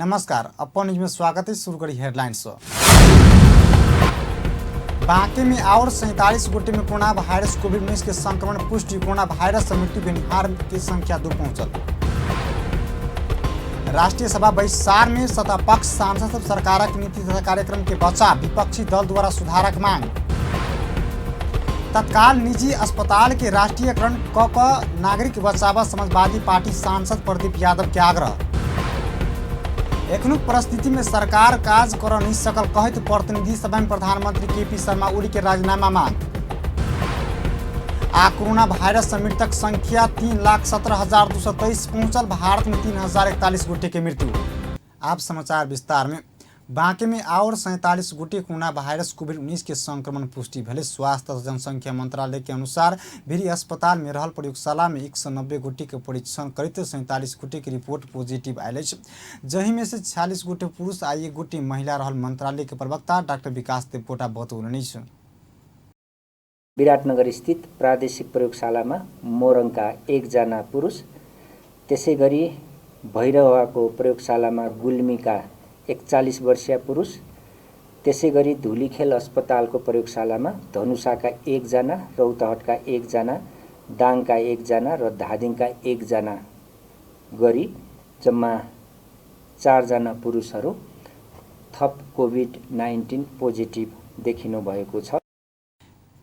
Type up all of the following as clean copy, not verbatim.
नमस्कार, अपन न्यूज में स्वागत है। शुरू करी हेडलाइंस। बांके में और 47 गोटे में कोरोना वायरस कोविड-19 के संक्रमण पुष्टि। कोरोना वायरस से मृत्यु होनिहार की संख्या 2 पहुंचल। राष्ट्रीय सभा बहिष्कार में सत्तापक्ष सांसद सब सरकार की नीति तथा कार्यक्रम के बचाव। विपक्षी दल द्वारा सुधारक मांग। तत्काल निजी अस्पताल के राष्ट्रीयकरण क नागरिक बचाव समाजवादी पार्टी सांसद प्रदीप यादव के आग्रह। एखनुक परिस्थिति में सरकार काज कर नहीं सकल कहत प्रतिनिधि सभा में प्रधानमंत्री केपी शर्मा ओली के राजीनामा मांग। कोरोना वायरस से मृतक संख्या 3,17,223 पहुंचल। भारत में 3,041 गोटे के मृत्यु। आप समाचार विस्तार में। बांके में और 47 गोटे कोरोना वायरस कोविड-19 के संक्रमण पुष्टि भेले। स्वास्थ्य तथा जनसंख्या मंत्रालय के अनुसार भिरी अस्पताल में रहल प्रयोगशाला में 190 गोटे के परीक्षण करते 47 गोटे की रिपोर्ट पॉजिटिव आयल। जही में से 46 गोटे पुरुष आ 1 गोटे महिला रहल। मंत्रालय के प्रवक्ता डाक्टर विकास देवकोटा बतौलनि। विराटनगर स्थित प्रादेशिक प्रयोगशालामा मोरङका 1 जना पुरुष, त्यसैगरी भैरवाको प्रयोगशालामा गुल्मीका 41 वर्षीय पुरुष, त्यसैगरी धुलीखेल अस्पतालको प्रयोगशालामा धनुषाका 1 जना, रौतहटका 1 जना, दाङका 1 जना र धादिङका 1 जना गरी जम्मा 4 जना पुरुषहरू थप कोभिड-19 पोजिटिभ देखिनु भएको छ।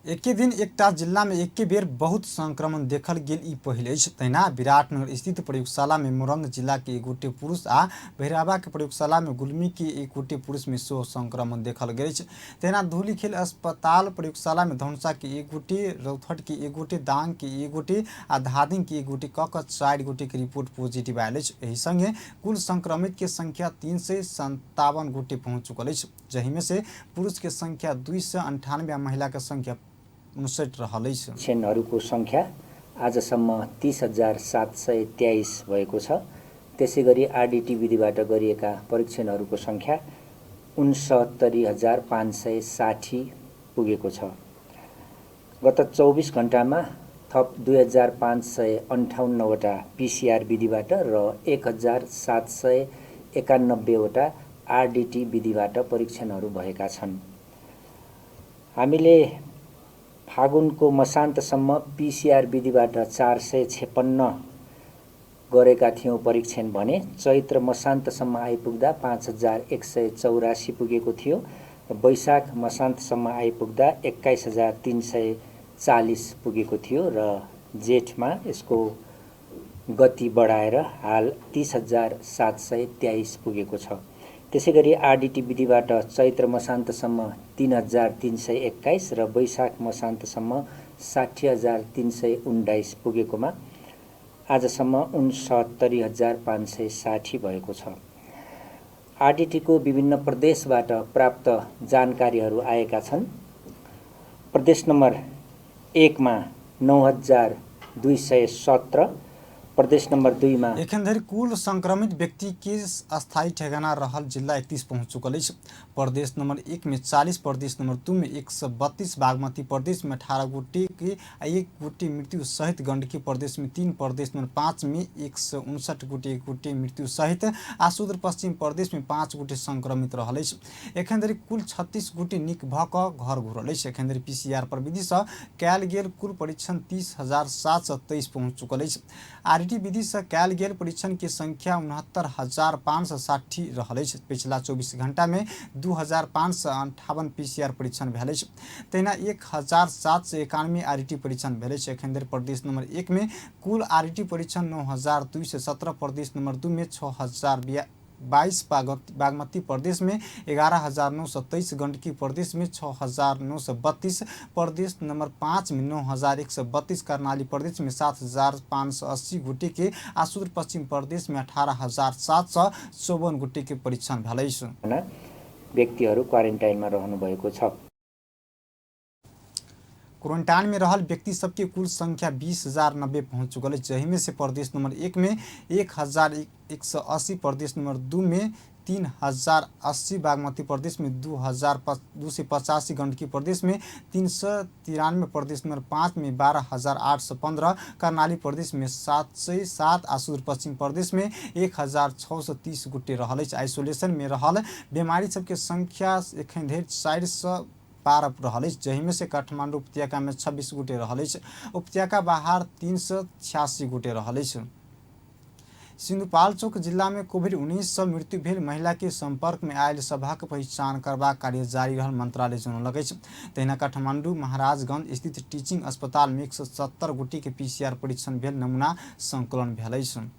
एके दिन एकटा जिला में एके बेर बहुत संक्रमण देखल गेल। ई पहिले तैना विराटनगर स्थित प्रयोगशाला में मोरंग जिला के 1 गोटे पुरुष आ भैरवा के प्रयोगशाला में गुल्मी के 1 गोटे पुरुष में सो संक्रमण देखल गेल। तैना धुलीखेल अस्पताल प्रयोगशाला में धनुषा के 1 गोटे, रौतहट के 1 गोटे, दांग के 1 गोटे आ धादिङ के 1 गोटे क 4 गोटे के रिपोर्ट पॉजिटिव आयल। एही संगे कुल संक्रमित के संख्या 357 गोटे पहुंच चुकल। जही में से पुरुष के संख्या 298 आ महिला के संख्या 59 रहल। पेशेन्टहरूको संख्या आजसम्म 30,723 भएको छ। त्यसैगरी आरडीटी विधिबाट गरिएका परीक्षणहरूको संख्या 69,560 पुगेको छ। गत 24 घण्टामा थप 2,558 वटा पीसीआर विधिबाट र 1,791 वटा आरडीटी विधिबाट परीक्षणहरू भएका छन्। हामीले फागुनको मसान्तसम्म पीसीआर विधिबाट 456 गरेका थियौं परीक्षण भने चैत्र मसान्तसम्म आइपुग्दा 5,184 पुगेको थियो र वैशाख मसान्तसम्म आइपुग्दा 21,340 पुगेको थियो र जेठमा यसको गति बढाएर हाल 30,723 पुगेको छ। त्यसैगरी आरडीटी विधिबाट चैत्र मसान्तसम्म 3,321 र वैशाख मसान्तसम्म 60,319 पुगेकोमा आजसम्म 69,560 भएको छ। आरडीटीको विभिन्न प्रदेशबाट प्राप्त जानकारीहरू आएका छन्। प्रदेश नम्बर 1 मा 9,217, प्रदेश नंबर 2 में एखन कुल संक्रमित व्यक्ति के अस्थायी ठेगाना रहल जिला 31 पहुंच चुकल। प्रदेश नंबर 1 में 40, प्रदेश नंबर 2 में 132, बागमती प्रदेश में 18 गोटे के 1 गोटे मृत्यु सहित, गंडकी प्रदेश में 3, प्रदेश नंबर 5 में 159 गोटे 1 गोटे मृत्यु सहित आ सुदूर पश्चिम प्रदेश में 5 गोटे संक्रमित रहल। एखन कुल 36 गोटे निक भ क घर घुरल। एखन पीसीआर प्रविधि से कयल गेल कुल परीक्षण 30,723 पहुंच चुकल। आरटी विधि से कयल गेल परीक्षण की संख्या 69,560 रहल। पिछला 24 घंटा में 2,558 पीसीआर परीक्षण भेल। तहिना 1,791 आरटी परीक्षण भेल। एखन प्रदेश नंबर 1 में कुल आरटी परीक्षण 9,217, प्रदेश नंबर 2 में 6,022, बागमती प्रदेश में 11,923, गंडकी प्रदेश में 6,932, प्रदेश नंबर 5 में 9,132, कर्णाली प्रदेश में 7,580 गोटे के आ सुदूर पश्चिम प्रदेश में 18,754 गोटे के परीक्षण भेल। व्यक्तिहरू क्वारेन्टाइनमा रहनु भएको छ। क्वारंटाइन में रहल व्यक्ति सबके कुल संख्या 20,090 पहुंच चुकल। जही में से प्रदेश नंबर 1 में 1,180, प्रदेश नंबर 2 में 3080, बागमती प्रदेश में 2285, गंडकी प्रदेश में 393, प्रदेश नंबर 5 में 12815, कर्णाली प्रदेश में 707 आ सुदूर पश्चिम प्रदेश में 1630 गोटे रहल अछि। आइसोलेशन में रहल बीमारी सबके संख्या एखन धरि 412 रहल अछि, जाहिमे से काठमांडू उपत्यका में 26 गोटे रहल अछि, उपत्यका बाहर 386 गोटे रहल अछि। सिन्धुपाल्चोक जिला में कोभिड-19 सँ मृत्यु भेल महिला के संपर्क में आयल सभक पहचान करबाक कार्य जारी रहल मंत्रालय जनौलक अछि। तहिना काठमांडू महाराजगंज स्थित टीचिंग अस्पताल में 170 गोटे के PCR परीक्षण भेल नमूना संकलन भेल अछि।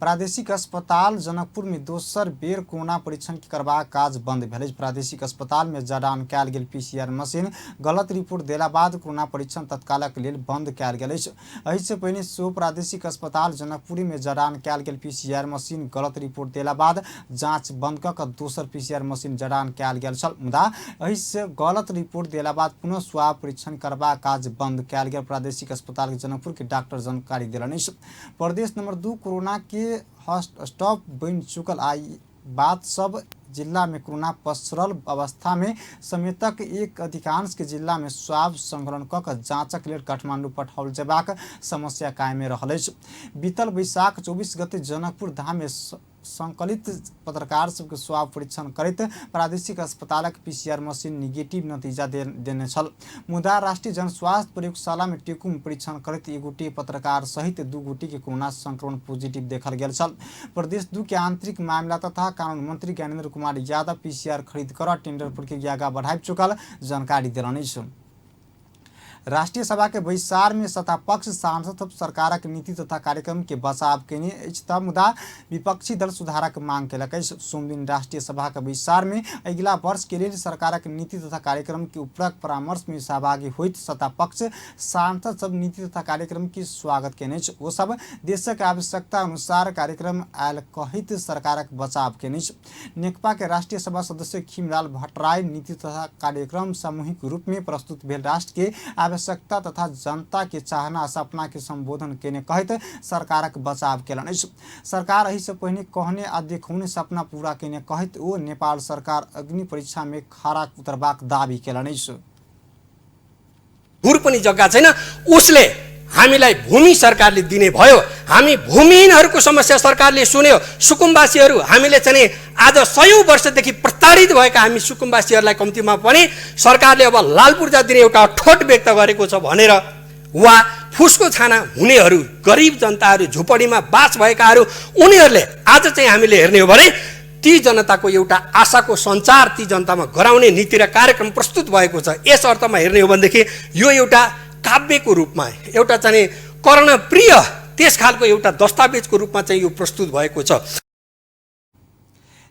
प्रादेशिक अस्पताल जनकपुर में दोसर बेर कोरोना परीक्षण करबाक काज बंद भेल। प्रादेशिक अस्पताल में जडान कयल गेल PCR मशीन गलत रिपोर्ट देला बाद कोरोना परीक्षण तत्कालक लेल बंद कयल गेल अछि। एहि से पहिने सेहो प्रादेशिक अस्पताल जनकपुर में जडान कयल गेल PCR मशीन गलत रिपोर्ट देला बाद जांच बंद कऽ दोसर PCR मशीन जडान कयल गेल छल, मुदा एहि से गलत रिपोर्ट देला बाद पुनः स्वाब परीक्षण करबाक काज बंद कयल गेल। प्रादेशिक अस्पताल जनकपुर के डॉक्टर जानकारी देलनि अछि। प्रदेश नंबर 2 कोरोना के हॉट स्टॉप बनि चुकल आई बात सब जिला में कोरोना पसरल अवस्था में समेतक एक अधिकांश के जिला में स्वाब संकलन कऽ जांचक लेल काठमांडू पठाओल जेबाक समस्या कायम रहल अछि। बीतल बैसाख 24 गते जनकपुर धाम में संकलित पत्रकार सबके स्वाब परीक्षण करैत प्रादेशिक अस्पतालक PCR मशीन निगेटिव नतीजा देने छल, मुदा राष्ट्रीय जनस्वास्थ्य प्रयोगशाला में टेकुम परीक्षण करैत 1 गोटे पत्रकार सहित 2 गोटे के कोरोना संक्रमण पॉजिटिव देखल गेल छल। प्रदेश 2 के आंतरिक मामला तथा कानून मंत्री ज्ञानेंद्र कुमार यादव PCR खरीद कर टेंडर प्रक्रिया आगाँ बढ़ाबि चुकल जानकारी देलनि अछि। राष्ट्रीय सभा के बैसार में सत्तापक्ष सांसद सब सरकारक नीति तथा कार्यक्रम के बचाव केने अछि, मुदा विपक्षी दल सुधारक मांग केलक अछि। सोम दिन राष्ट्रीय सभा के बैसार में अगिला वर्ष के लेल सरकारक नीति तथा कार्यक्रम के उपरक परामर्श में सहभागी होइत सत्तापक्ष सांसद सब नीति तथा कार्यक्रम के स्वागत केने अछि। ओ सब देशक आवश्यकता अनुसार कार्यक्रम आयल कहैत सरकारक बचाव केने अछि। नेकपा के राष्ट्रीय सभा सदस्य खीमलाल भट्टराई नीति तथा कार्यक्रम सामूहिक रूप में प्रस्तुत भेल राष्ट्र के आवश्यकता तथा जनता के चाहना सपना के संबोधन केने कहैत सरकारक बचाव केलनि अछि। सरकार एहि से पहिने कहने आ देखौने सपना पूरा केने कहैत ओ नेपाल सरकार अग्नि परीक्षा में खरा उतरबाक दाबी केलनि अछि। हुर पनि जग्गा छैन, उसले हामीलाई भूमि सरकारले दिने भयो, हामी भूमिहीनहरूको समस्या सरकारले सुन्यो। सुकुम्बासीहरू हामीले चाहिँ आज 100 वर्षदेखि प्रताडित भएका हामी सुकुम्बासीहरूलाई कम्तीमा पनि सरकारले अब लाल पूर्जा दिने एउटा ठोट व्यक्त गरेको छ भनेर, वा फुसको छाना हुनेहरू गरिब जनताहरू झुपडीमा बास भएकाहरू उनीहरूले आज चाहिँ हामीले हेर्ने हो भने ती जनताको एउटा आशाको सञ्चार ती जनतामा गराउने नीति र कार्यक्रम प्रस्तुत भएको छ। यस अर्थमा हेर्ने हो भनेदेखि यो एउटा काव्यको रूपमा एउटा चाहिँ कर्णप्रिय त्यस खालको एउटा दस्तावेजको रूपमा चाहिँ यो प्रस्तुत भएको छ।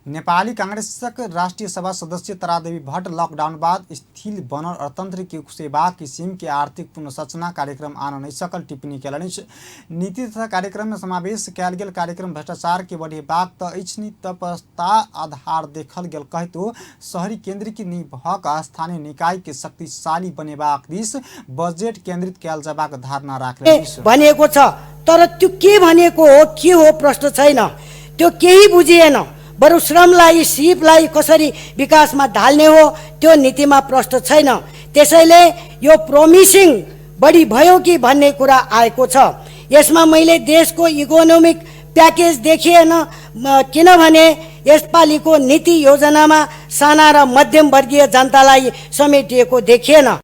नेपाली कांग्रेसक राष्ट्रीय सभा सदस्य तारादेवी भट्ट लॉकडाउन बाद स्थिर बनल अर्थतंत्र के सेवा किसिम के आर्थिक पुनर्संरचना कार्यक्रम आन नहीं सकल टिप्पणी केलनि। नीति तथा कार्यक्रम में समावेश कयल गेल कार्यक्रम भ्रष्टाचार के बढ़ेबाक त अछि नि तपस्ता आधार देखल गेल कहतो शहरी केंद्र की निभक स्थानीय निकाय के शक्तिशाली बनेबाक दिस बजेट केंद्रित कयल जबाक धारणा राख्दै भनेको छ। तर त्यो के भनेको हो के हो प्रश्न छैन, त्यो केही बुझिएन। बरु श्रमलाई सिपलाई कसरी विकासमा ढाल्ने हो त्यो नीतिमा प्रश्न छैन। त्यसैले यो प्रोमिसिङ बढी भयो कि भन्ने कुरा आएको छ। यसमा मैले देशको इकोनोमिक प्याकेज देखिएन, किनभने यसपालिको नीति योजनामा साना र मध्यम वर्गीय जनतालाई समेटिएको देखिएन।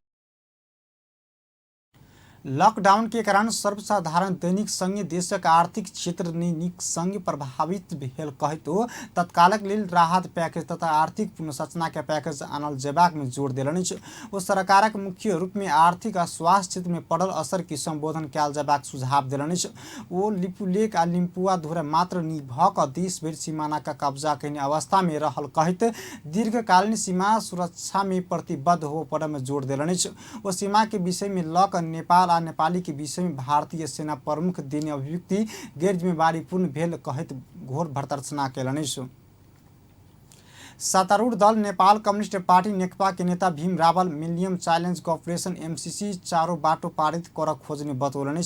लॉकडाउन के कारण सर्वसाधारण दैनिक संघ देशक आर्थिक क्षेत्र नीक संघ प्रभावित भेल कहतो तत्कालक लेल राहत पैकेज तथा आर्थिक पुनर्संरचना के पैकेज आनल जेबाक में जोर देलनि। ओ सरकारक मुख्य रूप में आर्थिक आ स्वास्थ्य क्षेत्र में पड़ल असर के संबोधन कयल जेबाक सुझाव देलनि। ओ लिपुलेक आ लिम्पुआ धोरा मात्र निभक देश भरि सीमाना का कब्जा कयने अवस्था में रहल कहत दीर्घकालीन सीमा सुरक्षा में प्रतिबद्ध हो पड़े में जोर देलनि। ओ सीमा के विषय में लक नेपाल आ नेपाली के विषय में भारतीय सेना प्रमुख देने अभिव्यक्ति गैर जिम्मेवारीपूर्ण भेल कहत घोर भर्त्सना केलनि। सत्तारूढ़ दल नेपाल कम्युनिस्ट पार्टी नेकपा के नेता Bhim Rawal millennium challenge corporation MCC चारों बाटो पारित कर खोजने बतौलनि।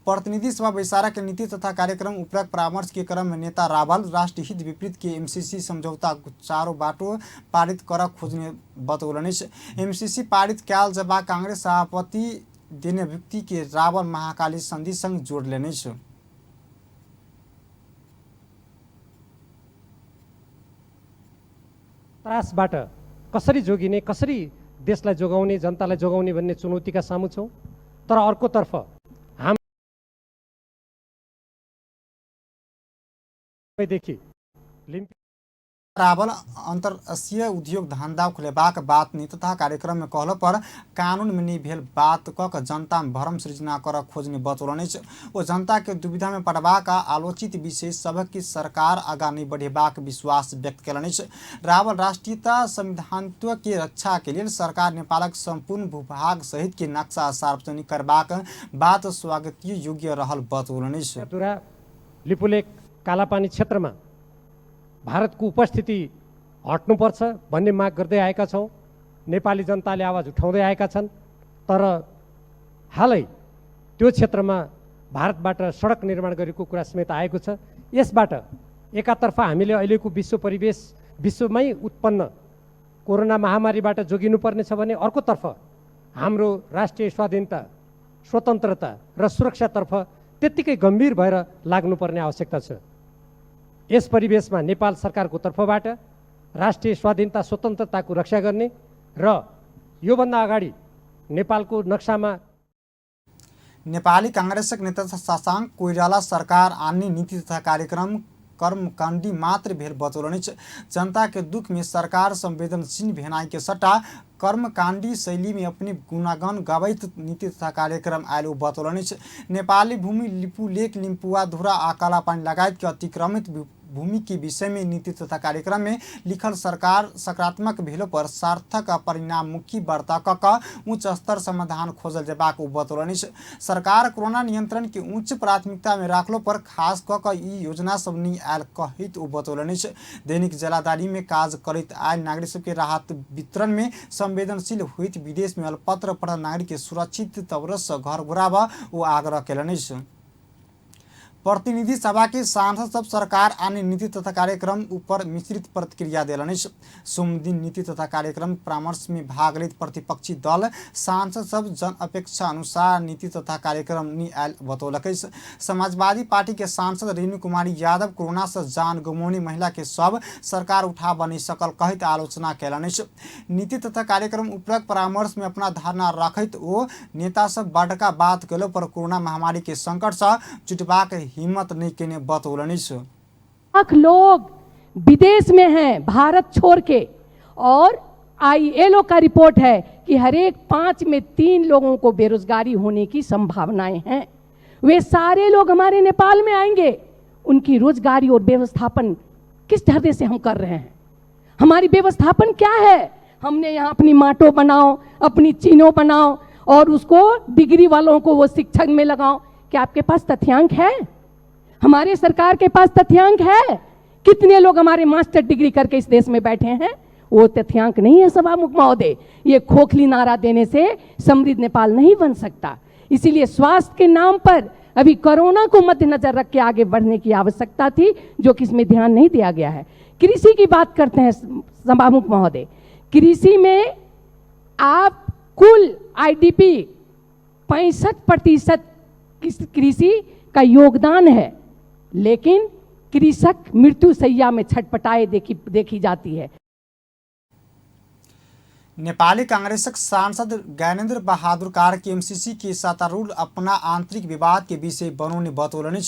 प्रतिनिधि सभा बैसारा के नीति तथा कार्यक्रम उपरांत परामर्श के क्रम में नेता रावल राष्ट्रीय हित विपरीत के एमसीसी समझौता चारों बाटो पारित कर खोजने बतौलनि। एमसीसी पारित कैल जब कांग्रेस सभापति देने व्यक्ति के रावल महाकाली संधि संग जोड़ लेने। त्रासबाट कसरी जोगिने, कसरी देशलाई जोगाउने, जनतालाई जोगाउने भन्ने चुनौतीका सामु छौँ। तर अर्कोतर्फ हामीदेखि रावल अंतर्राष्ट्रीय उद्योग धंधा खुलेबाक बात नीति तथा कार्यक्रम में कहल पर कानून में नहीं भेल बात कक जनता में भ्रम सृजना कर खोजने बतौलनि। वो जनता के दुविधा में पड़बाक आलोचित विषय सबक की सरकार आगा नहीं बढ़ेबाक विश्वास व्यक्त कलनि। रावल राष्ट्रीयता संविधानत्व के रक्षा के लिए सरकार नेपालक संपूर्ण भूभाग सहित के नक्शा सार्वजनिक करबाक बात स्वागतीय योग्य रहल बतौलनि। लिपुलेक कालापानी क्षेत्रमा भारतको उपस्थिति हट्नुपर्छ भन्ने माग गर्दै आएका छौँ। नेपाली जनताले आवाज उठाउँदै आएका छन्। तर हालै त्यो क्षेत्रमा भारतबाट सडक निर्माण गरेको कुरा समेत आएको छ। यसबाट एकातर्फ हामीले अहिलेको विश्व परिवेश विश्वमै उत्पन्न कोरोना महामारीबाट जोगिनुपर्नेछ भने अर्कोतर्फ हाम्रो राष्ट्रिय स्वाधीनता, स्वतन्त्रता र सुरक्षातर्फ त्यत्तिकै गम्भीर भएर लाग्नुपर्ने आवश्यकता छ। यस परिवेशमा नेपाल सरकारको तर्फबाट राष्ट्रिय स्वाधीनता स्वतन्त्रताको रक्षा गर्ने र योभन्दा अगाडि नेपालको नक्सामा नेपाली कांग्रेसक नेता शशांक कोइराला सरकार आने नीति तथा कार्यक्रम कर्मकांडी मात्र भेल बतौलनि। जनता के दुख में सरकार संवेदनशील भेनाई के सट्टा कर्मकांडी शैली में अपने गुणागन गवैत नीति तथा कार्यक्रम आयल बतौलनि। नेपाली भूमि लिपुलेक लिम्पुवा धुरा आ कालापानी लगायत के अतिक्रमित भूमि के विषय में नीति तथा कार्यक्रम में लिखल सरकार सकारात्मक भेलो पर सार्थक परिणाममुखी वार्ता कऽ उच्च स्तर समाधान खोजल जेबाक बतौलनि। सरकार कोरोना नियंत्रण के उच्च प्राथमिकता में राखलो पर खास कऽ ई योजना सब नहीं आयल कहित बतौलनि। दैनिक जलाधारी में काज करैत आयल नागरिक सबके राहत वितरण में संवेदनशील होइत विदेश में अल्पत्र पढ़ल नागरिक के सुरक्षित तवरस घर घुराव वो आग्रह कयलनि। प्रतिनिधि सभा के सांसद सब सरकार आने नीति तथा कार्यक्रम ऊपर मिश्रित प्रतिक्रिया दिलनि। सोम दिन नीति तथा कार्यक्रम परामर्श में भाग लेत प्रतिपक्षी दल सांसद सब जन अपेक्षा अनुसार नीति तथा कार्यक्रम नहीं आयल बतौलक। समाजवादी पार्टी के सांसद रेणु कुमारी यादव कोरोना से जान गंवाउने महिला के सब सरकार उठा बनी सकल कहित आलोचना कयलनि। नीति तथा कार्यक्रम उपरांत परामर्श में अपना धारणा रखैत वो नेता सब बड़का बात कलो पर कोरोना महामारी के संकट से जुटबाक हिम्मत नहीं केने बतौलनि। लाख लोग विदेश में हैं भारत छोड़ के, और ILO का रिपोर्ट है कि हर एक 5 में 3 लोगों को बेरोजगारी होने की संभावनाएं हैं। वे सारे लोग हमारे नेपाल में आएंगे। उनकी रोजगारी और व्यवस्थापन किस ढंग से हम कर रहे हैं? हमारी व्यवस्थापन क्या है? हमने यहाँ अपनी माटो बनाओ, अपनी चीनो बनाओ और उसको डिग्री वालों को वो शिक्षक में लगाओ। क्या आपके पास तथ्यांक है? हमारे सरकार के पास तथ्यांक है? कितने लोग हमारे मास्टर डिग्री करके इस देश में बैठे हैं? वो तथ्यांक नहीं है सभामुख महोदय। ये खोखली नारा देने से समृद्ध नेपाल नहीं बन सकता। इसीलिए स्वास्थ्य के नाम पर अभी कोरोना को मद्देनजर रख के आगे बढ़ने की आवश्यकता थी, जो कि इसमें ध्यान नहीं दिया गया है। कृषि की बात करते हैं सभामुख महोदय। कृषि में आप कुल IDP 65% कृषि का योगदान है, लेकिन कृषक मृत्यु शैया में छटपटाए देखी जाती है। नेपाली कांग्रेसक सांसद ज्ञानेन्द्र बहादुर कार्की MCC के सत्तारूढ़ अपना आंतरिक विवाद के विषय बनाउने बतौलनि।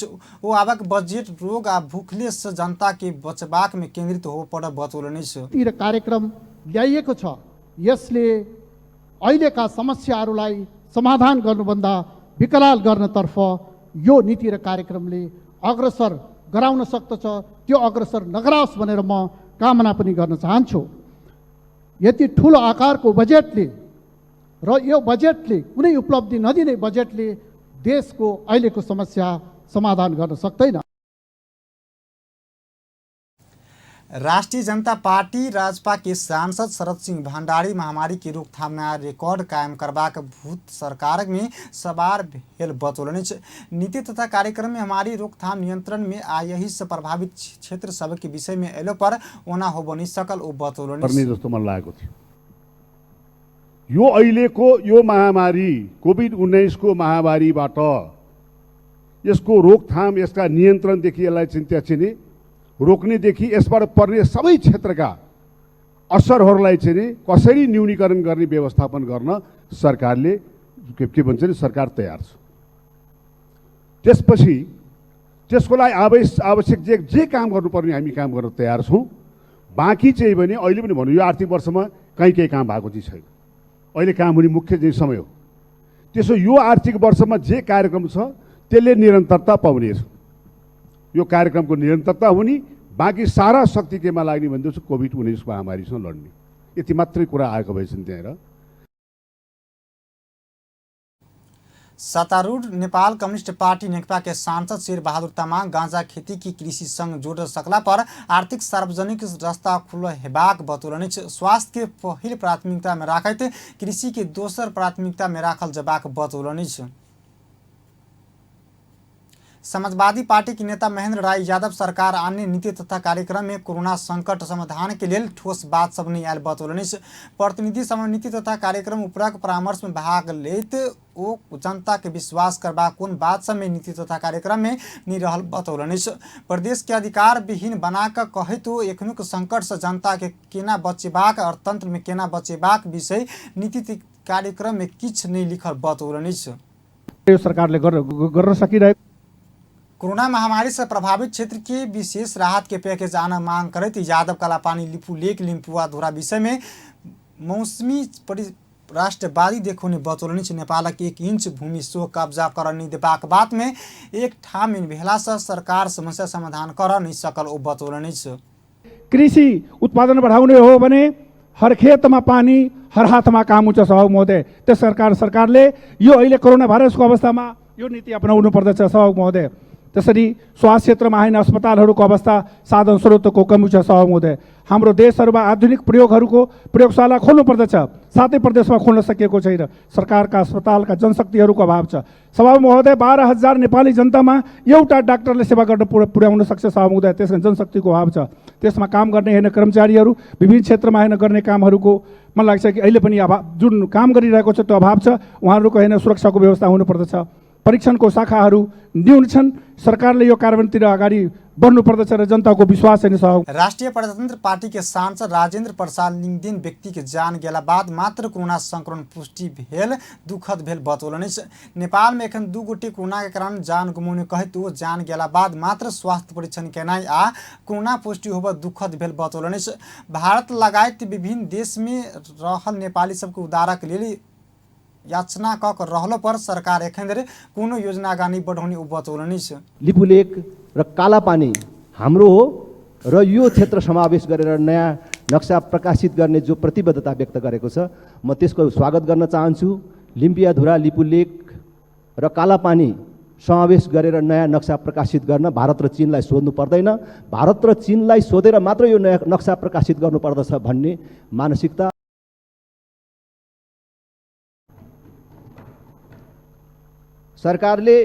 वो आवक बजेट रोग आ भूखले से जनता के बचबाक में केन्द्रित हो पर्ने बतौलनि। तिर कार्यक्रम ल्याइएको छ। यसले अहिलेका समस्याहरूलाई समाधान गर्नुभन्दा विकराल गर्नतर्फ यो नीति र कार्यक्रमले अग्रसर गराउन सक्दछ। त्यो अग्रसर नगराओस् भनेर म कामना पनि गर्न चाहन्छु। यति ठुलो आकारको बजेटले र यो बजेटले कुनै उपलब्धि नदिने बजेटले देशको अहिलेको समस्या समाधान गर्न सक्दैन। राष्ट्रीय जनता पार्टी राजपा के सांसद शरद सिंह भंडारी महामारी की रोकथाम में रिकॉर्ड कायम करबाक भूत सरकार में सवार भेल बतौलनि। नीति तथा कार्यक्रम में हमारी रोकथाम नियंत्रण में यही से प्रभावित क्षेत्र सब के विषय में एलो पर ओना हो बनी सकल ओ बतौलनि। जस्तो मन लागेको थियो यो अहिलेको यो महामारी कोभिड-19 को महामारीबाट यसको रोकथाम यसका नियन्त्रणदेखि यसलाई चाहिँ रोक्नेदेखि यसबाट पर्ने सबै क्षेत्रका असरहरूलाई चाहिँ कसरी न्यूनीकरण गर्ने व्यवस्थापन गर्न सरकारले के भन्छ नि सरकार तयार छ। त्यसपछि त्यसको लागि आवश्यक जे काम गर्नुपर्ने हामी काम गर्न तयार छौँ। बाँकी चाहिँ भने अहिले पनि भन्नु यो आर्थिक वर्षमा केही काम भएको चाहिँ छैन। अहिले काम हुने मुख्य चाहिँ समय हो। त्यसो यो आर्थिक वर्षमा जे कार्यक्रम छ त्यसले निरन्तरता पाउनेछ। यो कार्यक्रमको निरन्तरता हुने, बाँकी सारा शक्ति केमा लाग्ने भन्दैछु कोभिड-19 महामारीसँग लड्ने, यति मात्रै कुरा आएको भएछन् त्यहाँ। सत्तारूढ़ नेपाल कम्युनिस्ट पार्टी नेकपा के सांसद शेर बहादुर तामाङ गांजा खेती की कृषि संग जोड़ सकला पर आर्थिक सार्वजनिक रास्ता खुला हेबाक बतौलनि। स्वास्थ्य के पहिल प्राथमिकता में राखैत कृषि के दोसर प्राथमिकता में राखल जबाक बतौलनि। समाजवादी पार्टी के नेता महेंद्र राय यादव सरकार अन्य नीति तथा कार्यक्रम में कोरोना संकट समाधान के लिए ठोस बात सब नहीं आयल बतौलनि। प्रतिनिधि सभा नीति तथा कार्यक्रम उपरक परामर्श में भाग लेत ओ जनता के विश्वास करबा कौन बात सब में नीति तथा कार्यक्रम में नहीं रहल बतौलनि। प्रदेश के अधिकार विहीन बनाकर कहे तो एखनुक संकट से जनता के केना बचेबाक अर्थतंत्र में केना बचेबाक विषय नीति कार्यक्रम में किछ नहीं लिखल बतौलनि। सरकारले गर्न सकिरहेको कोरोना महामारी से प्रभावित क्षेत्र के विशेष राहत के पैकेज आना मांग करते यादव कालापानी लिपुलेक लिम्पुवा धोरा विषय में मौसमी राष्ट्रवादी देखो ने बतौलनि। नेपाल के 1 इंच भूमि सो कब्जा कर नहीं देबाक बात में एक ठाम इन भेला से सरकार समस्या समाधान कर नहीं सकल ओ बतौलनि। कृषि उत्पादन बढाउने हो भने हर खेतमा पानी हर हातमा काम हुन्छ सभामुख महोदय। त्यस सरकारले यो अहिले कोरोना भाइरसको अवस्थामा यो नीति अपनाउनु पर्दछ सभामुख महोदय। त्यसरी स्वास्थ्य क्षेत्रमा हैन अस्पतालहरूको अवस्था साधन स्रोतको कमी छ सभामुख महोदय। हाम्रो देशहरूमा आधुनिक प्रयोगहरूको प्रयोगशाला खोल्नु पर्दछ, सातै प्रदेशमा खोल्न सकिएको छैन। सरकारका अस्पतालका जनशक्तिहरूको अभाव छ सभामुख महोदय। 12,000 नेपाली जनतामा एउटा डाक्टरले सेवा गर्न पुर्याउन सक्छ सभामुख महोदय। त्यसमा जनशक्तिको अभाव छ। त्यसमा काम गर्ने हैन कर्मचारीहरू विभिन्न क्षेत्रमा हैन गर्ने कामहरूको मलाई लाग्छ कि अहिले पनि अभाव जुन काम गरिरहेको छ त्यो अभाव छ। उहाँहरूको हैन सुरक्षाको व्यवस्था हुनुपर्दछ। परीक्षणको शाखाहरू न्यून छन्। सरकारले यो कार्यान्वयनतिर अगाडि बढ्नु पर्दछ र जनताको विश्वास हैन सहयोग। राष्ट्रिय प्रजातन्त्र पार्टी के सांसद राजेन्द्र प्रसाद लिङदेन व्यक्ति के जान गेला बाद मात्र कोरोना संक्रमण पुष्टि भेल दुखद भेल बतौलनि। नेपाल में एखन 2 गोटे कोरोना के कारण जान गुमाउने कहित ओ जान गेला बाद मात्र स्वास्थ्य परीक्षण केनाई आ कोरोना पुष्टि होब दुखद भेल बतौलनि। भारत लगायत विभिन्न देश में रहल नेपाली सबके उद्धारक लेल याचना क रहलो पर सरकार एखन कोनो योजना अगाडि बढाउने बतौलनि। लिपुलेक र कालापानी हाम्रो हो र यो क्षेत्र समावेश गरेर नयाँ नक्सा प्रकाशित गर्ने जो प्रतिबद्धता व्यक्त गरेको छ म त्यसको स्वागत गर्न चाहन्छु। लिम्पियाधुरा लिपुलेक र कालापानी समावेश गरेर नयाँ नक्सा प्रकाशित गर्न भारत र चीनलाई सोध्नु पर्दैन। भारत र चीनलाई सोधेर मात्र यो नयाँ नक्सा प्रकाशित गर्नुपर्दछ भन्ने मानसिकता सरकारले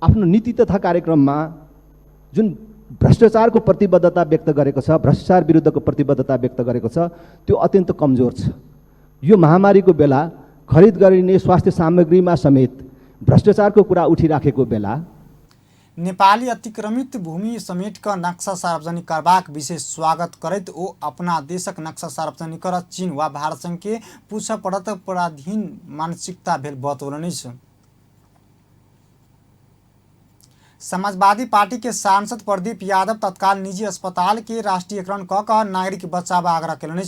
आफ्नो नीति तथा कार्यक्रममा जुन भ्रष्टाचारको प्रतिबद्धता व्यक्त गरेको छ, भ्रष्टाचार विरुद्धको प्रतिबद्धता व्यक्त गरेको छ, त्यो अत्यन्त कमजोर छ। यो महामारीको बेला खरिद गरिने स्वास्थ्य सामग्रीमा समेत भ्रष्टाचारको कुरा उठिराखेको बेला नेपाली अतिक्रमित भूमि समेत का नक्शा सार्वजनिक करबाक विशेष स्वागत करते ओ अपना देशक नक्शा सार्वजनिक कर चीन वा भारत संघ के पूछ पड़त पराधीन मानसिकता भेल बतौलनि। समाजवादी पार्टी के सांसद प्रदीप यादव तत्काल निजी अस्पताल के राष्ट्रीयकरण क नागरिक बचाव आग्रह कयलनि।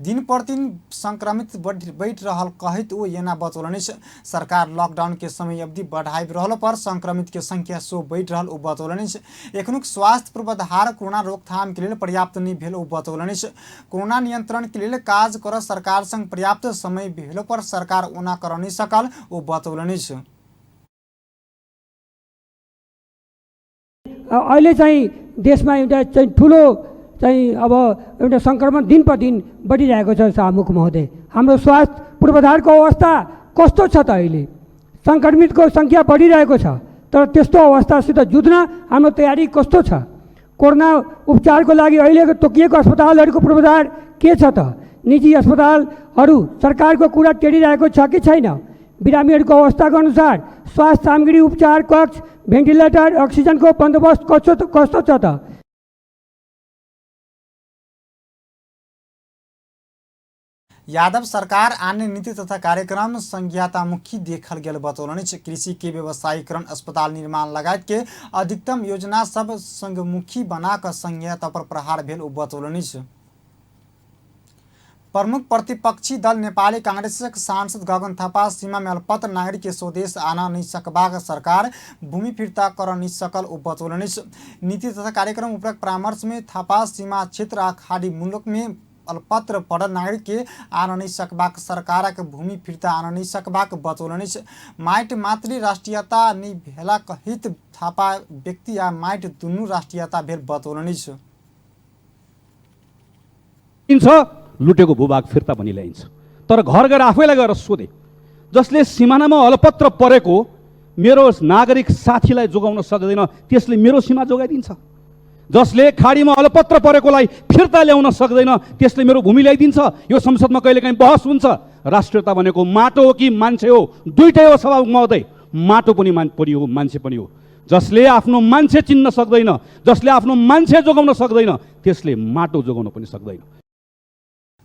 दिन प्रतिदिन संक्रमित बढ़ रहल कहित ओ एना बतौलनि। सरकार लॉकडाउन के समय अवधि बढ़ाई रहल पर संक्रमित के संख्या सो बढ़ रहल ओ बतौलनि। एखनुक स्वास्थ्य पूर्वाधार कोरोना रोकथाम के लिए पर्याप्त नहीं भेल ओ बतौलनि। कोरोना नियंत्रण के लिए काज कर सरकार संग पर्याप्त समय भेल पर सरकार ओना कर नहीं सकल ओ बतौलनि। अहिले चाहिँ देशमा एउटा चाहिँ ठुलो चाहिँ अब एउटा सङ्क्रमण दिन प्रतिदिन बढिरहेको छ सभामुख महोदय। हाम्रो स्वास्थ्य पूर्वाधारको अवस्था कस्तो छ त अहिले? सङ्क्रमितको सङ्ख्या बढिरहेको छ, तर त्यस्तो अवस्थासित जुझ्न हाम्रो तयारी कस्तो छ? कोरोना उपचारको लागि अहिलेको तोकिएको अस्पतालहरूको पूर्वाधार के छ त? निजी अस्पतालहरू सरकारको कुरा टेरिरहेको छ कि छैन? बिरामीहरूको अवस्थाको अनुसार स्वास्थ्य सामग्री, उपचार कक्ष, भेन्टिलेटर, अक्सिजनको बन्दोबस्त कस्तो छ त? यादव सरकार अन्य नीति तथा कार्यक्रम संघीयतामुखी देखल गेल बतौलनि। कृषि के व्यवसायीकरण, अस्पताल निर्माण लगायत के अधिकतम योजना सब संघमुखी बनाकर संघीयता पर प्रहार भेल बतौलनि। प्रमुख प्रतिपक्षी दल नेपाली कांग्रेसक सांसद गगन थापा सीमा में अल्पत्र नागरिक के स्वदेश आना नहीं सकबाक सरकार भूमि फिर्ता कर नहीं सकल बतौलनि। नीति तथा कार्यक्रम उपलब्ध परामर्श में थापा सीमा क्षेत्र आ खाड़ी मुल्क में अल्पत्र पड़ल नागरिक के आन नहीं सकबाक सरकारक भूमि फिर्ता आन नहीं सकबाक बतौलनि। माइट मातृ राष्ट्रियता नहीं भेला कहित थापा व्यक्ति आ माइट दुनू राष्ट्रियता भेल बतौलनि। लुटेको भूभाग फिर्ता पनि ल्याइन्छ, तर घर गएर आफैलाई गएर सोधे, जसले सिमानामा अलपत्र परेको मेरो नागरिक साथीलाई जोगाउन सक्दैन त्यसले मेरो सीमा जोगाइदिन्छ? जसले खाडीमा अलपत्र परेकोलाई फिर्ता ल्याउन सक्दैन त्यसले मेरो भूमि ल्याइदिन्छ? यो संसदमा कहिलेकाहीँ बहस हुन्छ। राष्ट्रियता भनेको माटो हो कि मान्छे हो? दुईटै हो सभामुख महोदय, माटो पनि हो, मान्छे पनि हो। जसले आफ्नो मान्छे चिन्न सक्दैन, जसले आफ्नो मान्छे जोगाउन सक्दैन त्यसले माटो जोगाउन पनि सक्दैन।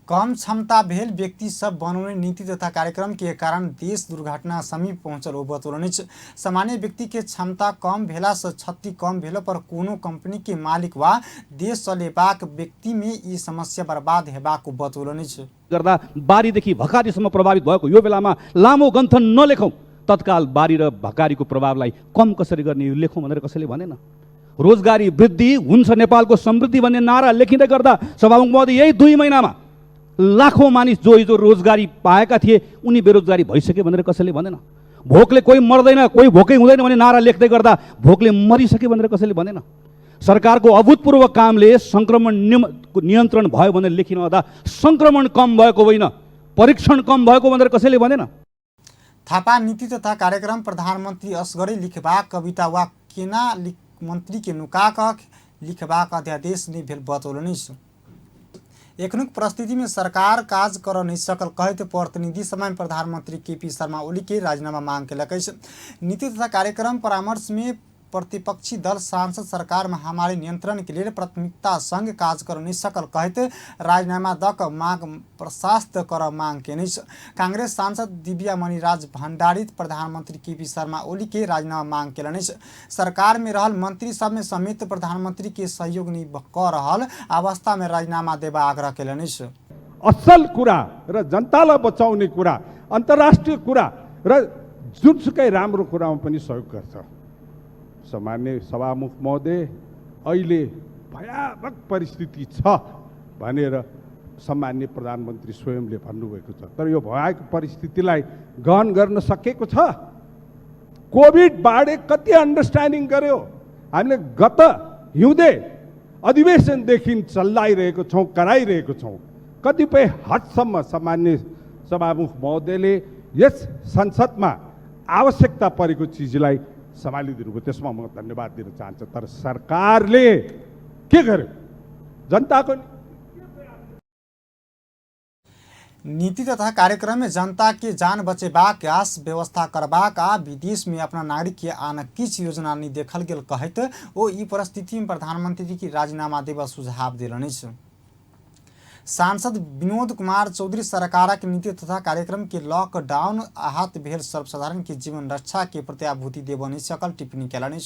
कम क्षमता भेल व्यक्ति सब बनाउने नीति तथा कार्यक्रम के कारण देश दुर्घटना समीप पहुँचल बतौलनि। सामान्य व्यक्ति के क्षमता कम भेला से क्षति कम भेला पर कोनो कंपनी के मालिक वा देश चलेबाक व्यक्ति में ये समस्या बर्बाद हेबाक बतौलनि। गर्दा बारीदेखि भकारीसम्म प्रभावित भएको यो बेलामा लामो गन्थन नलेखौँ। तत्काल बारी र भकारीको प्रभावलाई कम कसरी गर्ने यो लेखौँ भनेर कसैले भनेन। रोजगारी वृद्धि हुन्छ, नेपालको समृद्धि भन्ने नारा लेखिँदै गर्दा सभामुख महोदय यही 2 महिनामा लाखौं मानिस जो हिजो रोजगारी पाएका थिए उनी बेरोजगारी भइसके भनेर कसैले भनेन। भोकले कोही मर्दैन, कोही भोकै हुँदैन भन्ने नारा लेख्दै गर्दा भोकले मरिसके भनेर कसैले भनेन। सरकारको अभूतपूर्व कामले संक्रमण नियन्त्रण भयो भनेर लेखिरहँदा संक्रमण कम भएको होइन, परीक्षण कम भएको भनेर कसैले भनेन। थापा नीति तथा कार्यक्रम प्रधानमंत्री असगरै लिखबाक कविता वा केना मंत्री के नुकाक लिखबाक अध्यादेश नहीं भेल बतौलनि। एखनुक परिस्थिति में सरकार काज कर नहीं सकल कहते प्रतिनिधि सभा में प्रधानमंत्री केपी शर्मा ओली के राजीनामा मांग केलक। नीति तथा कार्यक्रम परामर्श में प्रतिपक्षी दल सांसद सरकार महामारी नियंत्रण के लिए प्राथमिकता संग काज कर नहीं सकल कहते राजीनामा दक मांग प्रशस्त कर मांग के नहीं। कांग्रेस सांसद दिव्या मणिराज भंडारित प्रधानमंत्री केपी शर्मा ओली के राजीनामा मांग केलनि। सरकार में रहल मंत्री सब में समेत प्रधानमंत्री के सहयोग नहीं कर रहल अवस्था में राजीनामा देवा आग्रह केलनि। असल कुरा र जनतालाई बचाउने कुरा, अन्तर्राष्ट्रिय कुरा र जुनसुकै राम्रो कुरामा पनि सहयोग गर्छ। सामान्य सभामुख महोदय अहिले भयावह परिस्थिति छ भनेर सम्माननीय प्रधानमन्त्री स्वयंले भन्नुभएको छ, तर यो भयावह परिस्थितिलाई गहन गर्न सकेको छ? कोभिड बारे कति अन्डरस्ट्यान्डिङ गर्यो? हामीले गत हिउँदे अधिवेशनदेखि चलाइरहेको छौँ, कराइरहेको छौँ। कतिपय हदसम्म सामान्य सभामुख महोदयले यस संसदमा आवश्यकता परेको चिजलाई सम्हालिदिनु भयो, त्यसमा म धन्यवाद दिन चाहन्छु। तर सरकारले के गर्यो? जनताको नीति तथा कार्यक्रम में जनता के जान बचेबाक आस व्यवस्था करबाक आ विदेश में अपना नागरिक के आना किछ योजना नहीं देखल गेल कहत ओ ई परिस्थिति में प्रधानमंत्री की राजीनामा देवा सुझाव दिलनि। सांसद विनोद कुमार चौधरी सरकारक नीति तथा कार्यक्रम के लॉकडाउन आहत भेल सर्वसाधारण के जीवन रक्षा के प्रत्याभूति देव नहीं सकल टिप्पणी केलनि।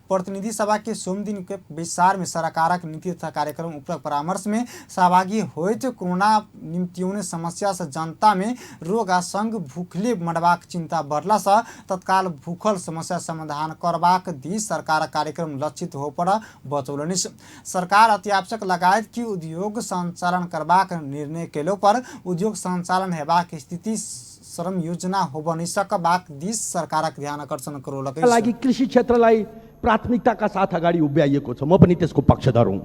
प्रतिनिधि सभा के सोम दिन के विस्तार में सरकारक नीति तथा कार्यक्रम उपलब्ध परामर्श में सहभागी होइत कोरोना निम्त्याउने समस्या से जनता में रोग आ संग भूखले मरबाक चिंता बढ़ला से तत्काल भूखल समस्या समाधान करबाक दिश सरकार कार्यक्रम लक्षित हो पर बतौलनि। सरकार अत्यावश्यक लगायत की उद्योग संचालन करबाक निर्णय केलो पर उद्योग संचालन हेबाक स्थिति श्रम योजना होब नहीं सकबाक दिश सरकारक ध्यान आकर्षण गराउलकै लागि कृषि क्षेत्रलाई प्राथमिकताका साथ अगाडि उभ्याइएको छ। म पनि त्यसको पक्षधर हुँ।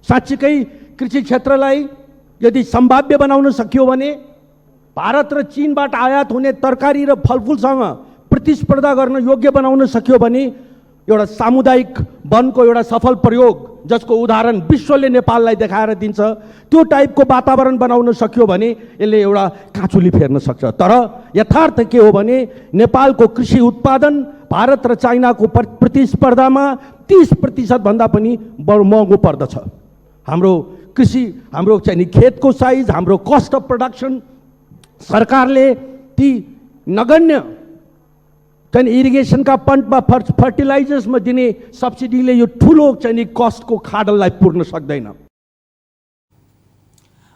साँच्चीकै कृषि क्षेत्रलाई यदि सम्भाव्य बनाउन सकियो भने भारत र चीनबाट आयात हुने तरकारी र फलफुलसँग प्रतिस्पर्धा गर्न योग्य बनाउन सकियो भने एउटा सामुदायिक वनको एउटा सफल प्रयोग जसको उदाहरण विश्वले नेपाललाई देखाएर दिन्छ, त्यो टाइपको वातावरण बनाउन सक्यो भने यसले एउटा काँचुली फेर्न सक्छ। तर यथार्थ के हो भने नेपालको कृषि उत्पादन भारत र चाइनाको प्रतिस्पर्धामा 30% भन्दा पनि बढी महँगो पर्दछ। हाम्रो कृषि, हाम्रो चाहिँ नि खेतको साइज, हाम्रो कस्ट अफ प्रोडक्सन, सरकारले ती नगण्य चाहिँ इरिगेसनका पम्पमा फर्टिलाइजर्समा दिने सब्सिडीले यो ठुलो चाहिँ नि कस्टको खाडललाई पुर्न सक्दैन।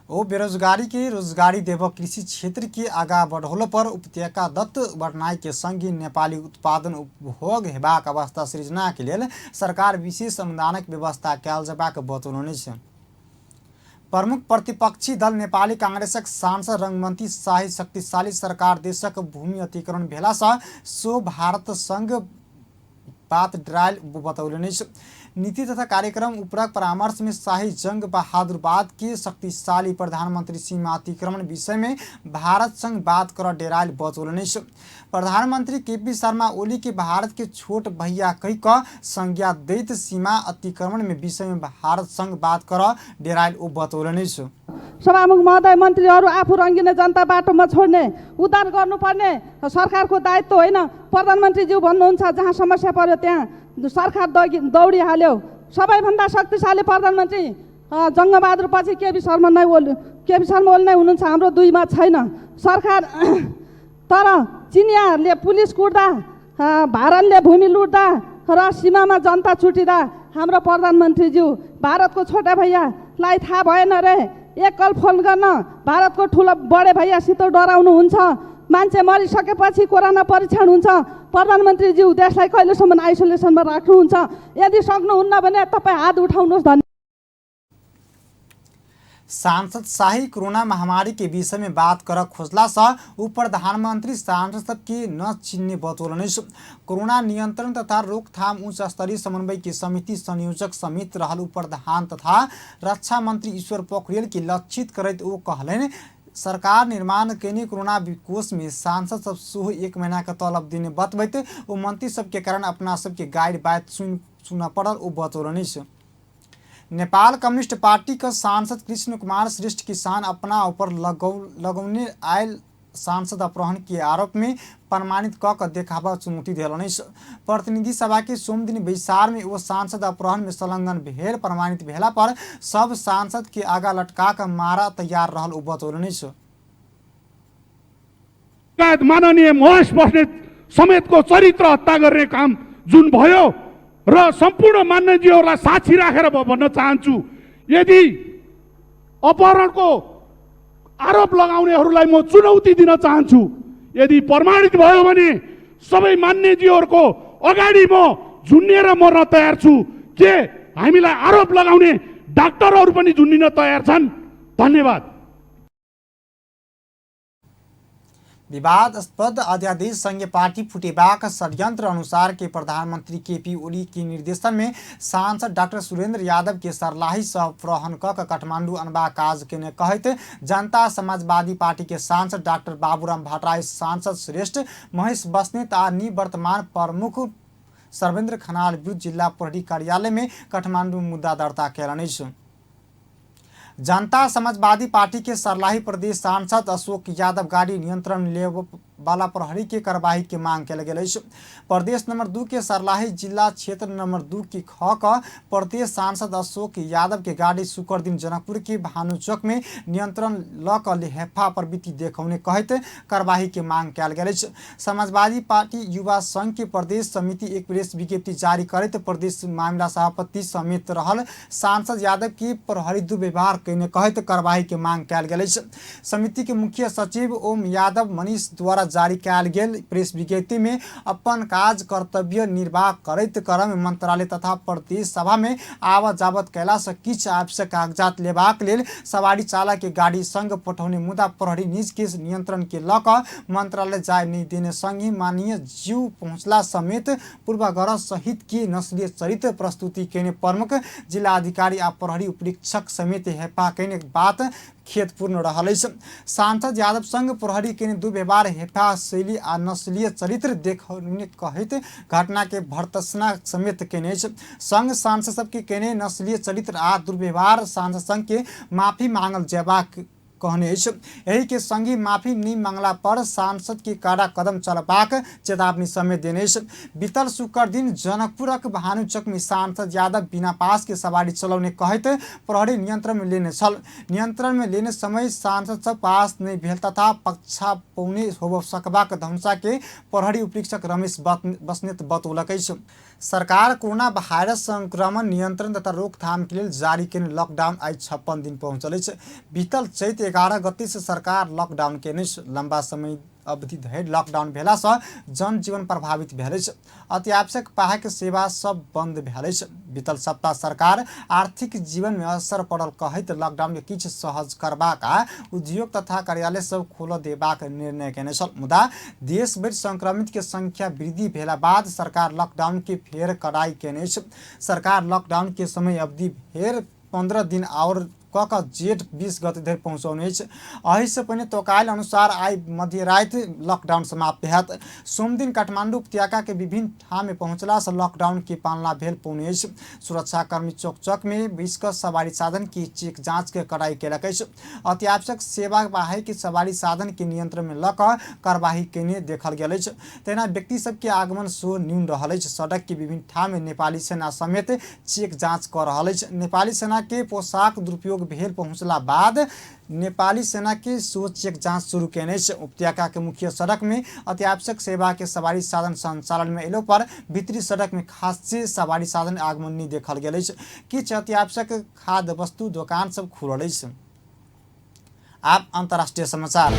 ओ बेरोजगारी के रोजगारी देव कृषि क्षेत्र के आगा बढ़ौल पर उपत्यका दत्त बढ़नाई के संगी नेपाली उत्पादन उपभोग हेबाक अवस्था सृजना के लिए सरकार विशेष अनुदानक व्यवस्था कैल जबाक बतौलनि छ। प्रमुख प्रतिपक्षी दल नेपाली कांग्रेसक सांसद रंगमंती शाही शक्तिशाली सरकार देशक भूमि अतिक्रमण भेला सो भारत संघ बात डरायल बतौलनि छ। नीति तथा कार्यक्रम उपरक परामर्श में शाही जंग बहादुरबाद के शक्तिशाली प्रधानमंत्री सीमा अतिक्रमण विषय में भारत संग बात कर डेरायल बतौलनि छ। प्रधानमंत्री केपी शर्मा ओली के भारत के छोट भैया कही का संज्ञा दैत सीमा अतिक्रमण में विषय में भारत संग बात कर डेरायल ओ बतौलनि छ। सभामुख महोदय, मन्त्रीहरू आफू रङ्गिने जनता बाटोमा छोड्ने, उद्धार गर्नुपर्ने सरकारको दायित्व होइन। प्रधानमन्त्रीज्यू भन्नुहुन्छ जहाँ समस्या पर्यो त्यहाँ सरकार दौडिहाल्यो। सबैभन्दा शक्तिशाली प्रधानमन्त्री जङ्गबहादुर पछि केपी शर्मा ओली नै हुनुहुन्छ। हाम्रो दुईमा छैन सरकार। तर चिनियाहरूले पुलिस कुट्दा, भारतले भूमि लुट्दा र सीमामा जनता छुटिँदा हाम्रो प्रधानमन्त्रीज्यू भारतको छोटा भैयालाई थाहा भएन रे, एकल फोन गर्न भारतको ठुलो बडे भैयासित डराउनुहुन्छ। मान्छे मरिसकेपछि कोरोना परीक्षण हुन्छ, प्रधानमन्त्रीज्यू देशलाई कहिलेसम्म आइसोलेसनमा राख्नुहुन्छ? यदि सक्नुहुन्न भने तपाईँ हात उठाउनुहोस्। धन्यवाद। सांसद शाही कोरोना महामारी के विषय में बात कर खोजला सा उप प्रधानमंत्री सांसद के न चिन्ने बतौलनि छ। कोरोना नियंत्रण तथा रोकथाम उच्च स्तरीय समन्वय की समिति संयोजक समेत रहल उप प्रधान तथा रक्षा मंत्री ईश्वर पोखरियल के लक्षित करत ओ कहलनि सरकार निर्माण केने कोरोना कोष में सांसद सब सोह 1 महीना का तलब देने बतबैत ओ मंत्री सब के कारण अपना सब के गाइड बात सुन पड़ल ओ बतौलनि छ। नेपाल कम्युनिस्ट पार्टी का सांसद कृष्ण कुमार श्रेष्ठ किसान अपना ऊपर लगौने आयल सांसद अपहरण के आरोप में प्रमाणित क देखावा चुनौती दिलनि छ। प्रतिनिधि सभा के सोमदिन बैसार में वो सांसद अपहरण में संलग्न भेल प्रमाणित भेला पर सब सांसद के आगा लटका कर मारा तैयार रहल उ बतौलनि छ। माननीय महेश बस्नेत समेतको चरित्र हत्या गर्ने काम जुन भयो र सम्पूर्ण मान्यजीहरूलाई साक्षी राखेर भन्न चाहन्छु, यदि अपहरणको आरोप लगाउनेहरूलाई म चुनौती दिन चाहन्छु। यदि प्रमाणित भयो भने सबै मान्यजीहरूको अगाडि म झुन्निएर मर्न तयार छु। के हामीलाई आरोप लगाउने डाक्टरहरू पनि झुन्निन तयार छन्? धन्यवाद। विवादास्पद अध्यादेश संघीय पार्टी फुटेबाक षड्यंत्र अनुसार के प्रधानमंत्री केपी ओली के निर्देशन में सांसद डॉक्टर सुरेंद्र यादव के सरलाही सह अपहरण क काठमांडू अनबा काज के ने कहते जनता समाजवादी पार्टी के सांसद डॉक्टर बाबूराम भट्टराई, सांसद श्रेष्ठ महेश बस्नेत आ निवर्तमान प्रमुख सर्वेन्द्र खनाल विरुद्ध जिला प्रहरी कार्यालय में काठमांडू मुद्दा दर्ता कैलनि छ। जनता समाजवादी पार्टी के सरलाही प्रदेश सांसद अशोक यादव गाड़ी नियंत्रण ले वाला प्रहरी के कार्यवाही के मांग कल गई। प्रदेश नंबर 2 के सरलाही जिला क्षेत्र नंबर 2 की ख का प्रदेश सांसद अशोक यादव के गाड़ी शुक्र दिन जनकपुर के भानु चौक में नियंत्रण ल क हेफा प्रवृत्ति देखने कहते कार्यवाही के मांग कल गई। समाजवादी पार्टी युवा संघ के प्रदेश समिति एक प्रेस विज्ञप्ति जारी करते प्रदेश मामला सभापति समेत रहल सांसद यादव की प्रहरी दुर्व्यवहार कहते कार्यवाही के मांग कल गई। समिति के मुख्य सचिव ओम यादव मनीष द्वारा जारी कयल गेल प्रेस विज्ञप्ति में अपन काज कर्तव्य निर्वाह करैत क्रम मंत्रालय तथा प्रदेश सभा में आवत जावत कैला से किछु आवश्यक कागजात लेबाक लेल सवारी चालक के गाड़ी संग पठाउने मुदा प्रहरी निज के नियंत्रण के लऽ कऽ मंत्रालय जाय नहीं देने संगी माननीय जीव पहुंचला समेत पूर्वाग्रह सहित की नस्लीय चरित्र प्रस्तुति केने प्रमुख जिला अधिकारी आ प्रहरी उपरीक्षक समेत हेपा केने बात खेदपूर्ण रहल अछि। सांसद यादव संग प्रहरी के दुर्व्यवहार हेफा शैली आ नस्लीय चरित्र देखने कहैत घटना के भर्त्सना समेत केने अछि। संघ सांसद सबके केने नस्लीय चरित्र आ दुर्व्यवहार सांसद संघ के माफी मांगल जेबाक कहने अछि। यही के संगी माफी नहीं मांगला पर सांसद के कड़ा कदम चलबाक चेतावनी समेत देने अछि। बीतल शुक्र दिन जनकपुरक भानुचक में सांसद यादव बिना पास के सवारी चलाउने कहैत प्रहरी नियंत्रण में लेने छल। नियंत्रण में लेने समय सांसद सब पास नहीं भेल तथा पक्षा पौने हो सकबाक धमसा के प्रहरी उपरीक्षक रमेश बस्नेत बतौलक अछि। सरकार कोरोना वायरस संक्रमण नियंत्रण तथा रोकथाम के लिए जारी केने लॉकडाउन आई 56 दिन पहुंचल अछि। बीतल चैत 11 गते से सरकार लॉकडाउन केने लंबा समय अवधि धरि लॉकडाउन भेला से जनजीवन प्रभावित भेल अछि। अति आवश्यक पाहक सेवा सब बंद भेल अछि। बीतल सप्ताह सरकार आर्थिक जीवन में असर पड़ल कहैत लॉकडाउन के किछु सहज करबाक आ उद्योग तथा कार्यालय सब खोल देबाक निर्णय केने छल। मुदा देश भरि संक्रमित के संख्या वृद्धि भेला बाद सरकार लॉकडाउन के फेर कड़ाई केने अछि। सरकार लॉकडाउन के समय अवधि फेर 15 दिन और जेठ 20 गते धरि पहुँचाउने अछि। एहि से पहिने तोकायल अनुसार आई मध्यराति लॉकडाउन समाप्त हैत। सोम दिन काठमांडू उपत्यका के विभिन्न ठाम में पहुंचला से लॉकडाउन की पालना भेल पौने अछि। सुरक्षाकर्मी चौक चौक में बीच का सवारी साधन की चेक जांच के कड़ाई केलक अछि। अति आवश्यक सेवा बाहे के सवारी साधन के नियंत्रण में लऽ कऽ कार्यवाही केने देखल गेल अछि। तेना व्यक्ति सबके आगमन सो न्यून रहल अछि। सड़क के विभिन्न ठाम में नेपाली सेना समेत चेक जांच कर रहल अछि। नेपाली सेना के पोशाक दुरुपयोग भेल पहुंचला बाद नेपाली सेना के सो चेक जांच शुरू केने अछि। उपत्यका के मुख्य सड़क में अति आवश्यक सेवा के सवारी साधन संचालन में एलो पर भीतरी सड़क में खास से सवारी साधन आगमन नहीं देखल गेल अछि। किछु अति आवश्यक खाद्य वस्तु दुकान सब खुलल अछि। आप अंतर्राष्ट्रीय समाचार।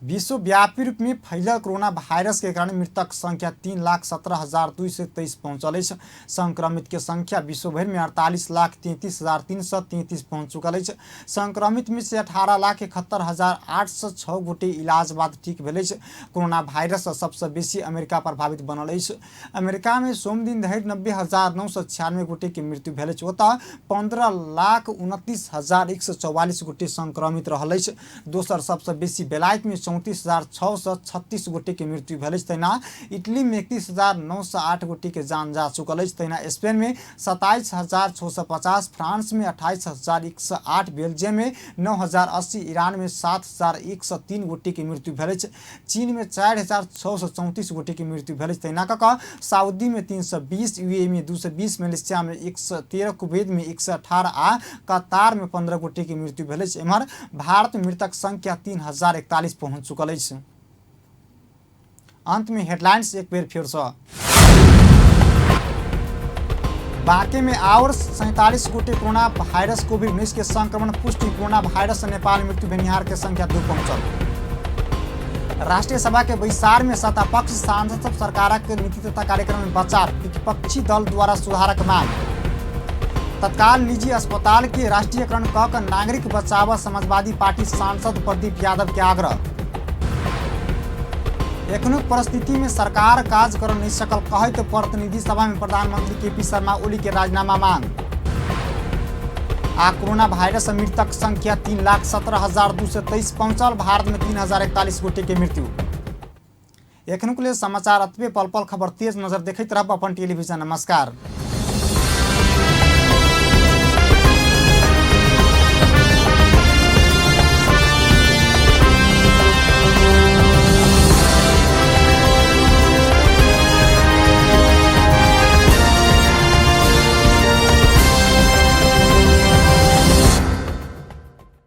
विश्वव्यापी रूप में फैलल कोरोना वायरस के कारण मृतक संख्या 3,17,223 पहुंचल अछि। संक्रमित के संख्या विश्व भर में 48,33,333 पहुंच चुकल अछि। संक्रमित में से 18,71,806 गोटे इलाज बाद ठीक भेल अछि। कोरोना वायरस सबसे बेसी अमेरिका प्रभावित बनल अछि। अमेरिका में सोम दिन धरि 90,996 गोटे के मृत्यु भेल अछि। ओतऽ 15,29,144 गोटे संक्रमित रहल अछि। दोसर सबसे बेसी बेलायत में 34,636 गोटे के मृत्यु भेल अछि। तहिना इटली में 31,908 गोटे के जान जा चुकल अछि। तहिना स्पेन में 27,650, फ्रांस में 28,108, बेल्जियम में 9,080, ईरान में 7,103 गोटे के मृत्यु भेल अछि। चीन में 4,634 गोटे के मृत्यु भेल अछि। तहिना कऽ सऊदी में 320, यूएई में 220, मलेशिया में 113, कुवैत में 118 आ कतार में 15 गोटे के मृत्यु भेल अछि। एम्हर भारत में मृतक संख्या 3,041 पहुंच चुकल अछि। अंत में हेडलाइंस एक बेर फिर से। बांके में और 47 गोटे कोरोना वायरस कोविड-19 के संक्रमण पुष्टि। कोरोना वायरस से नेपाल मृत्यु भेनिहार के संख्या 2 पहुंचल। राष्ट्रीय सभा के बैसार में सत्तापक्ष सांसद सब सरकार के नीति तथा कार्यक्रम में बचाव। विपक्षी दल द्वारा सुधारक मांग। तत्काल निजी अस्पताल के राष्ट्रीयकरण कऽ नागरिक बचाव। समाजवादी पार्टी सांसद प्रदीप यादव के आग्रह। एखनो परिस्थिति में सरकार काज कर नहीं सकल कहैत प्रतिनिधि सभा में प्रधानमंत्री केपी शर्मा ओली के राजीनामा मांग। आ कोरोना वायरस से मृतक संख्या 3,17,223 पहुंचल। भारत में 3,041 गोटे के मृत्यु। एखनो के लिए समाचार अतबे। पल पल खबर तेज नजर देखते रहब अपन टेलीविजन। नमस्कार।